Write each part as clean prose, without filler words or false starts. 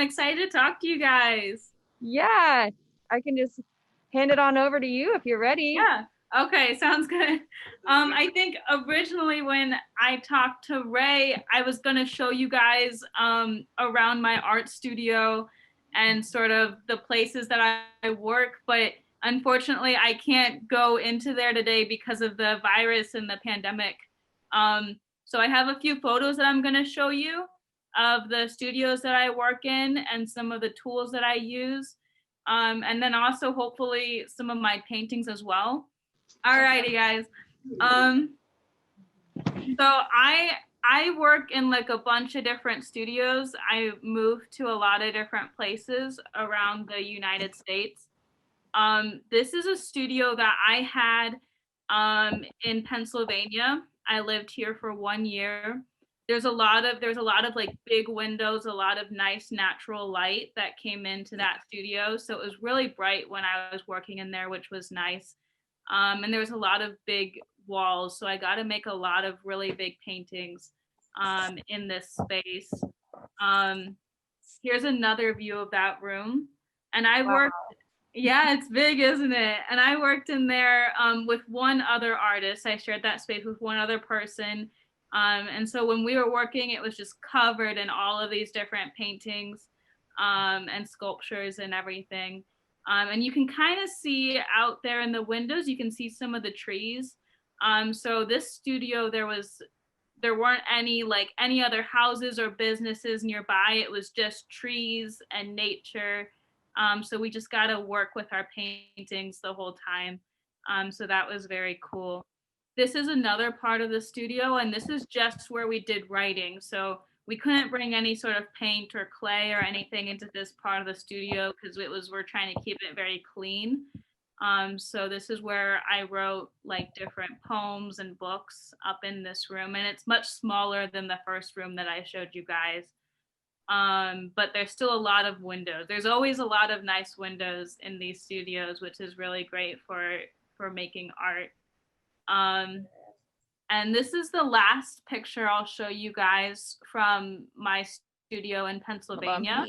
I'm excited to talk to you guys. Yeah, I can just hand it on over to you if you're ready. Yeah. Okay, sounds good. I think originally when I talked to Ray, I was gonna show you guys around my art studio and sort of the places that I work, but unfortunately I can't go into there today because of the virus and the pandemic. So I have a few photos that I'm gonna show you of the studios that I work in and some of the tools that I use. And then also hopefully some of my paintings as well. Alrighty, guys. Um, so I work in like a bunch of different studios. I moved to a lot of different places around the United States. This is a studio that I had in Pennsylvania. I lived here for 1 year. There's a lot of like big windows, a lot of nice natural light that came into that studio. So it was really bright when I was working in there, which was nice. And there was a lot of big walls, so I got to make a lot of really big paintings in this space. Um, Here's another view of that room, and I Wow. worked. Yeah, it's big, isn't it? And I worked in there with one other artist. I shared that space with one other person. And so when we were working, it was just covered in all of these different paintings and sculptures and everything. And you can kind of see out there in the windows, you can see some of the trees. So this studio, there weren't any other houses or businesses nearby. It was just trees and nature. So we just got to work with our paintings the whole time. So that was very cool. This is another part of the studio, and this is just where we did writing. So we couldn't bring any sort of paint or clay or anything into this part of the studio because we're trying to keep it very clean. So this is where I wrote like different poems and books up in this room, and it's much smaller than the first room that I showed you guys. But there's still a lot of windows. There's always a lot of nice windows in these studios, which is really great for making art. Um, and this is the last picture I'll show you guys from my studio in Pennsylvania.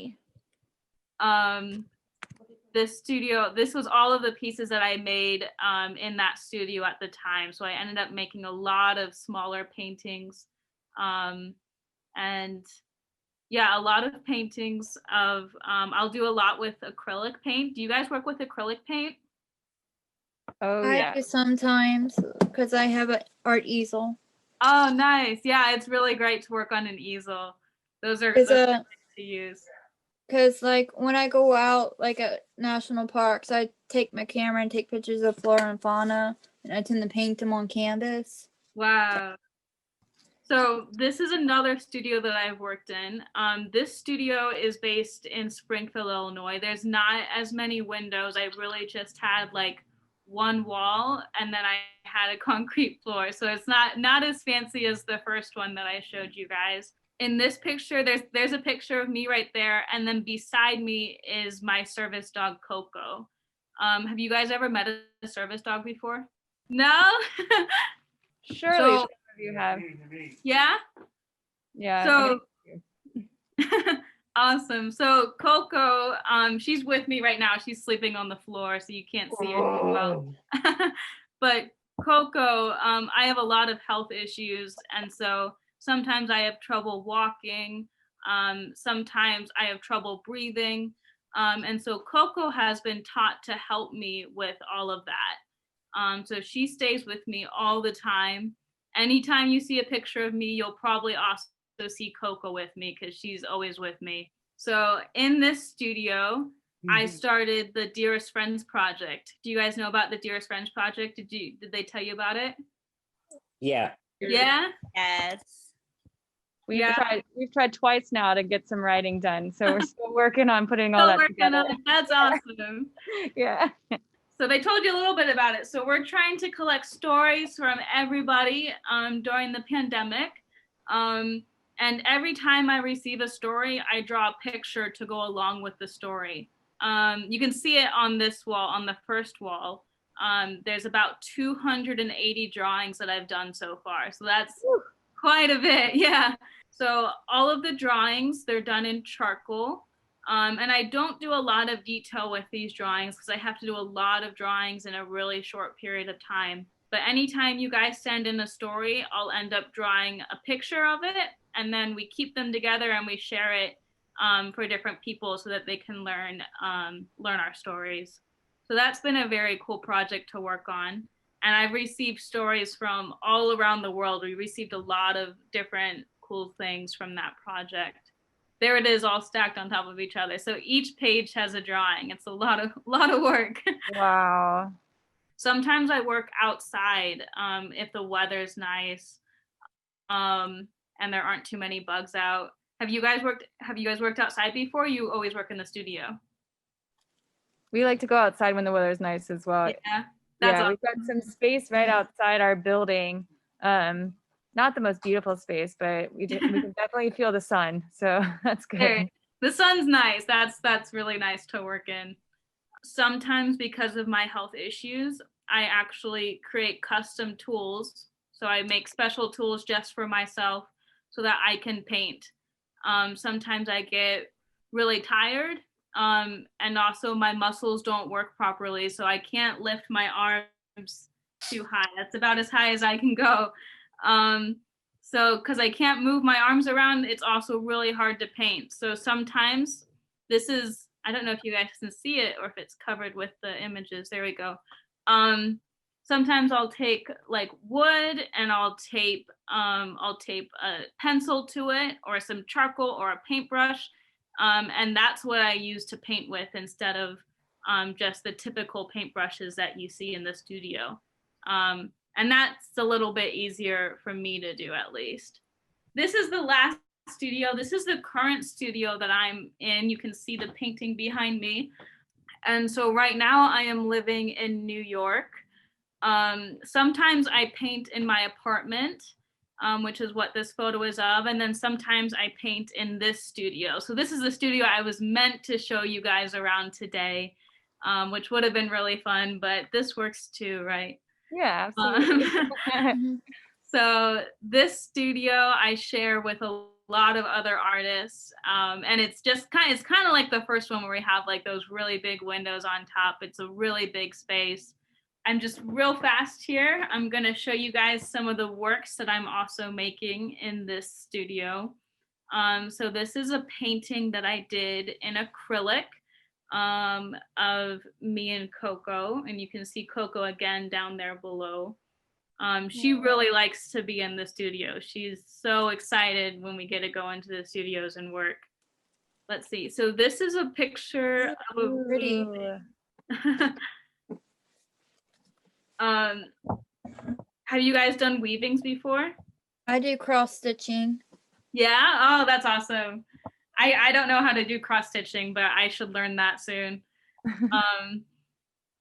Lumpy. This was all of the pieces that I made in that studio at the time. So I ended up making a lot of smaller paintings. Um, and yeah, a lot of paintings of, I'll do a lot with acrylic paint. Do you guys work with acrylic paint? Oh I yeah. do sometimes because I have an art easel. Oh, nice. Yeah, it's really great to work on an easel. Cause Those are nice to use. cause like when I go out like at national parks, I take my camera and take pictures of flora and fauna, and I tend to paint them on canvas. Wow. So this is another studio that I've worked in. This studio is based in Springfield, Illinois. There's not as many windows. I really just had like one wall, and then I had a concrete floor. So it's not as fancy as the first one that I showed you guys. In this picture, there's a picture of me right there, and then beside me is my service dog Coco. Have you guys ever met a service dog before? No. Surely So some of you have. yeah. Yeah. So awesome. So Coco, she's with me right now. She's sleeping on the floor, so you can't see her too well. But Coco, I have a lot of health issues, and so sometimes I have trouble walking. Sometimes I have trouble breathing. And so Coco has been taught to help me with all of that. So she stays with me all the time. Anytime you see a picture of me, you'll probably also see Coco with me because she's always with me. So in this studio, I started the Dearest Friends project. Do you guys know about the Dearest Friends project? Did they tell you about it? Yeah. Yeah? Yes. We've tried twice now to get some writing done, so we're still working on putting all Still that working together. on it. That's awesome. Yeah. So they told you a little bit about it. So we're trying to collect stories from everybody during the pandemic. And every time I receive a story, I draw a picture to go along with the story. You can see it on this wall, on the first wall. There's about 280 drawings that I've done so far. So that's quite a bit, yeah. So all of the drawings, they're done in charcoal. And I don't do a lot of detail with these drawings because I have to do a lot of drawings in a really short period of time. But anytime you guys send in a story, I'll end up drawing a picture of it, and then we keep them together and we share it for different people so that they can learn our stories. So that's been a very cool project to work on. And I've received stories from all around the world. We received a lot of different cool things from that project. There it is, all stacked on top of each other. So each page has a drawing. It's a lot of work. Wow. Sometimes I work outside if the weather's nice and there aren't too many bugs out. Have you guys worked outside before? You always work in the studio? We like to go outside when the weather's nice as well. Yeah, that's Yeah, awesome. we've got some space right outside our building. Not the most beautiful space, but we can definitely feel the sun. So that's good. The sun's nice. That's really nice to work in. Sometimes because of my health issues, I actually create custom tools. So I make special tools just for myself so that I can paint. Sometimes I get really tired, and also my muscles don't work properly, so I can't lift my arms too high. That's about as high as I can go. So because I can't move my arms around, it's also really hard to paint. So sometimes this is, I don't know if you guys can see it or if it's covered with the images. There we go. Sometimes I'll take like wood and I'll tape a pencil to it or some charcoal or a paintbrush. And that's what I use to paint with instead of just the typical paintbrushes that you see in the studio. And that's a little bit easier for me to do, at least. This is the last studio. This is the current studio that I'm in. You can see the painting behind me. And so right now I am living in New York. Sometimes I paint in my apartment, which is what this photo is of. And then sometimes I paint in this studio. So this is the studio I was meant to show you guys around today, which would have been really fun, but this works too, right? Yeah, absolutely. So this studio I share with a lot of other artists, and it's kind of like the first one where we have like those really big windows on top. It's a really big space. I'm just real fast here. I'm going to show you guys some of the works that I'm also making in this studio. So this is a painting that I did in acrylic of me and Coco, and you can see Coco again down there below. She really likes to be in the studio. She's so excited when we get to go into the studios and work. Let's see. So this is a picture of a Pretty. Have you guys done weavings before? I do cross stitching. Yeah. Oh, that's awesome. I don't know how to do cross stitching, but I should learn that soon.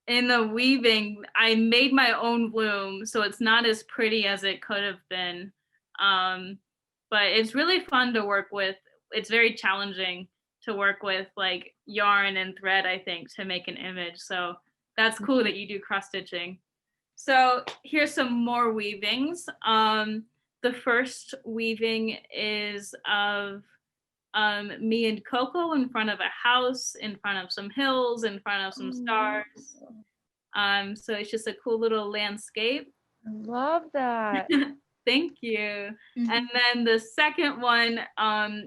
In the weaving, I made my own loom, so it's not as pretty as it could have been. But it's really fun to work with. It's very challenging to work with like yarn and thread, I think, to make an image. So that's cool that you do cross stitching. So here's some more weavings. The first weaving is of me and Coco in front of a house, in front of some hills, in front of some stars. So it's just a cool little landscape. I love that. Thank you. And then the second one,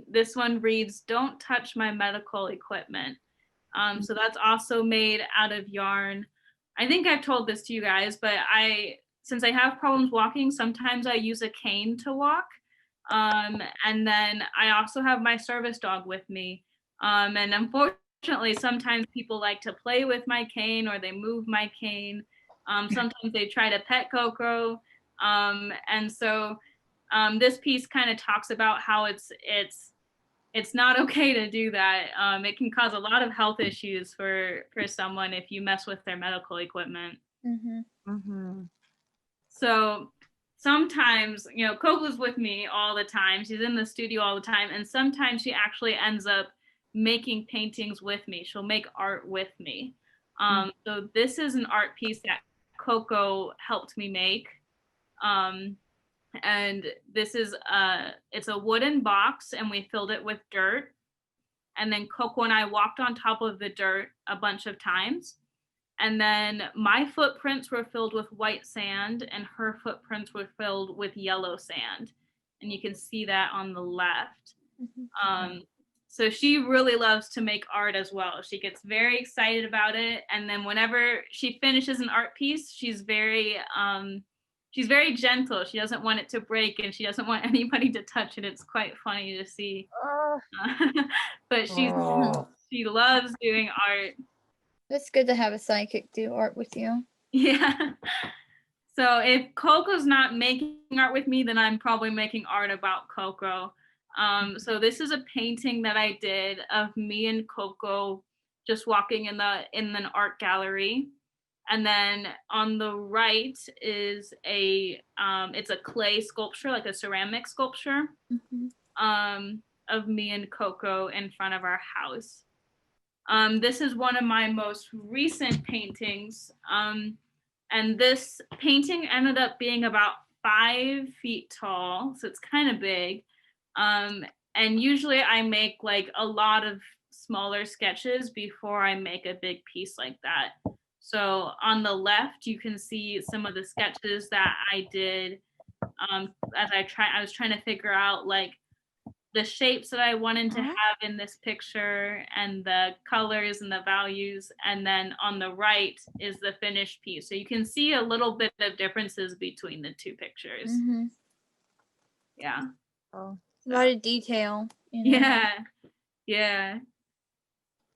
this one reads, "Don't touch my medical equipment." So that's also made out of yarn. I think I've told this to you guys, but since I have problems walking, sometimes I use a cane to walk. And then I also have my service dog with me. And unfortunately, sometimes people like to play with my cane or they move my cane. Sometimes they try to pet Coco. And so this piece kind of talks about how it's not okay to do that. It can cause a lot of health issues for someone if you mess with their medical equipment. So sometimes, Coco's with me all the time. She's in the studio all the time. And sometimes she actually ends up making paintings with me. She'll make art with me. So this is an art piece that Coco helped me make. And this is it's a wooden box, and we filled it with dirt. and then Coco and I walked on top of the dirt a bunch of times. And then my footprints were filled with white sand and her footprints were filled with yellow sand. And you can see that on the left. So she really loves to make art as well. She gets very excited about it. And then whenever she finishes an art piece, she's very gentle. She doesn't want it to break and she doesn't want anybody to touch it. It's quite funny to see. But she loves doing art. It's good to have a sidekick do art with you. Yeah. So if Coco's not making art with me, then I'm probably making art about Coco. So this is a painting that I did of me and Coco just walking in an art gallery. And then on the right is it's a clay sculpture, like a ceramic sculpture, of me and Coco in front of our house. This is one of my most recent paintings. And this painting ended up being about 5 feet tall, so it's kind of big. And usually I make like a lot of smaller sketches before I make a big piece like that. So on the left, you can see some of the sketches that I did as I was trying to figure out like the shapes that I wanted to have in this picture and the colors and the values. And then on the right is the finished piece. So you can see a little bit of differences between the two pictures. Yeah. A lot of detail. You know? Yeah.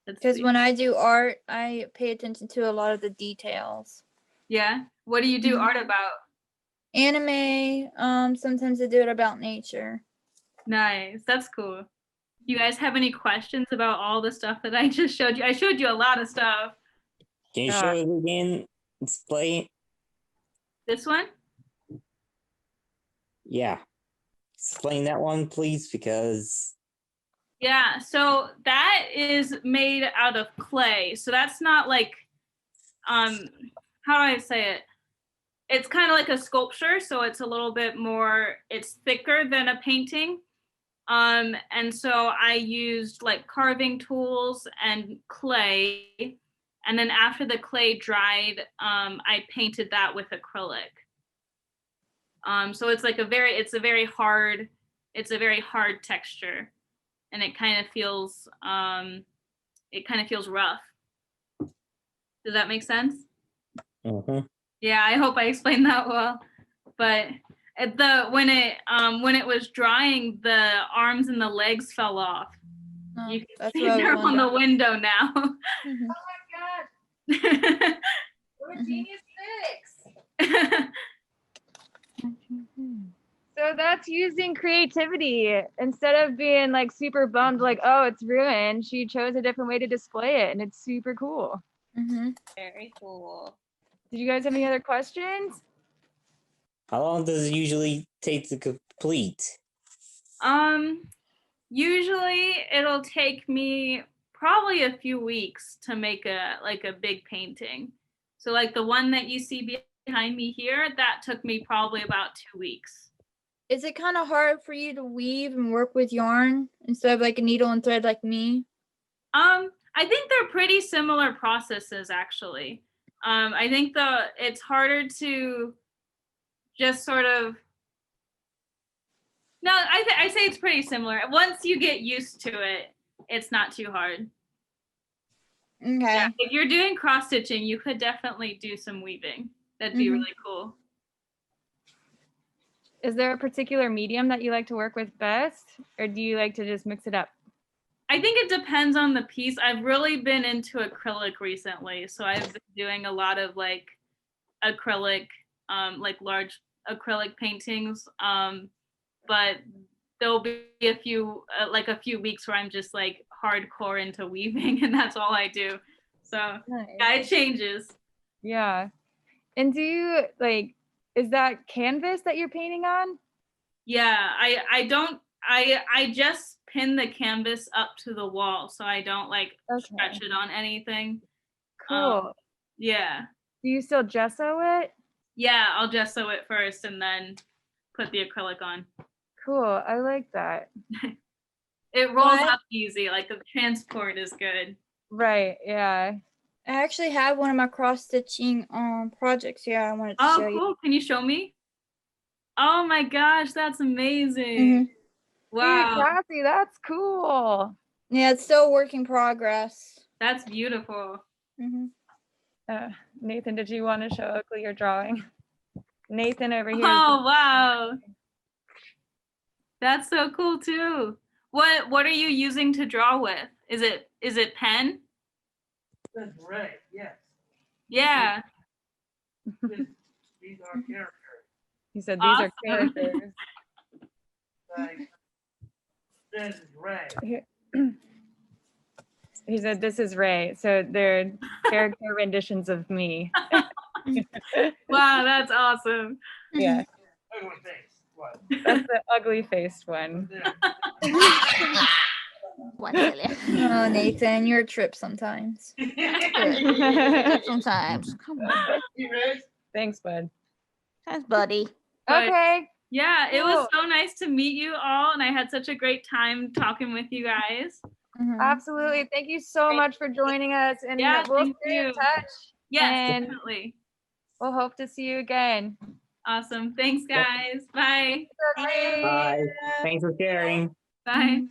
Because when I do art, I pay attention to a lot of the details. Yeah. What do you do art about? Anime. Sometimes I do it about nature. Nice. That's cool. You guys have any questions about all the stuff that I just showed you? I showed you a lot of stuff. Can you show it again? Display. This one? Yeah. Explain that one, please, because. Yeah, so that is made out of clay. So that's not like, how do I say it? It's kind of like a sculpture. So it's a little bit more, it's thicker than a painting. And so I used like carving tools and clay. And then after the clay dried, I painted that with acrylic. So it's like a very hard texture, and it kind of feels rough. Does that make sense? Yeah, I hope I explained that well. But when it was drying, the arms and the legs fell off. You can see they're on the window now. Oh my god! What a genius fix! So that's using creativity. Instead of being like super bummed, like, oh, it's ruined, she chose a different way to display it, and it's super cool. Very cool. Did you guys have any other questions? How long does it usually take to complete? Usually it'll take me probably a few weeks to make a big painting. So like the one that you see behind me here, that took me probably about 2 weeks. Is it kind of hard for you to weave and work with yarn instead of like a needle and thread like me? I think they're pretty similar processes actually. I think it's harder to just sort of, no, I say it's pretty similar. Once you get used to it, it's not too hard. Okay. Yeah, if you're doing cross stitching, you could definitely do some weaving. That'd be really cool. Is there a particular medium that you like to work with best, or do you like to just mix it up? I think it depends on the piece. I've really been into acrylic recently, so I've been doing a lot of like acrylic, like large acrylic paintings. But there'll be a few weeks where I'm just like hardcore into weaving, and that's all I do. So yeah, it changes. Yeah. And do you like, is that canvas that you're painting on? Yeah, I just pin the canvas up to the wall, so I don't like stretch it on anything. Cool. Yeah. Do you still gesso it? Yeah, I'll gesso it first and then put the acrylic on. Cool. I like that. It rolls What? up easy. Like the transport is good. Right. Yeah. I actually have one of my cross stitching projects here. I wanted to Oh, show you. cool. Can you show me? Oh my gosh, that's amazing. Mhm. Dude, Wow, Cassie, that's cool. Yeah, it's still a work in progress. that's beautiful. Hmm. Nathan, did you want to show Oaklee your drawing? Nathan over here. Oh, wow. That's so cool too. What are you using to draw with? Is it pen? That's right, yes. Yeah. These are characters. He said these are Awesome. characters. Like, this is Ray. He said this is Ray. So they're character renditions of me. Wow, that's awesome. Yeah. Ugly face. What? That's the ugly faced one. There. One silly. Oh, Nathan, you're a trip sometimes. Sometimes. Come on. You Ray? Thanks, bud. Thanks, buddy. But- Okay. Yeah, it was Cool. so nice to meet you all, and I had such a great time talking with you guys. Mhm. Absolutely. Thank you so much for joining us. And Yeah, we'll thank stay in you. touch. Yes, And- definitely. We'll hope to see you again. Awesome. Thanks, guys. Bye. Bye. Thanks for sharing. Bye.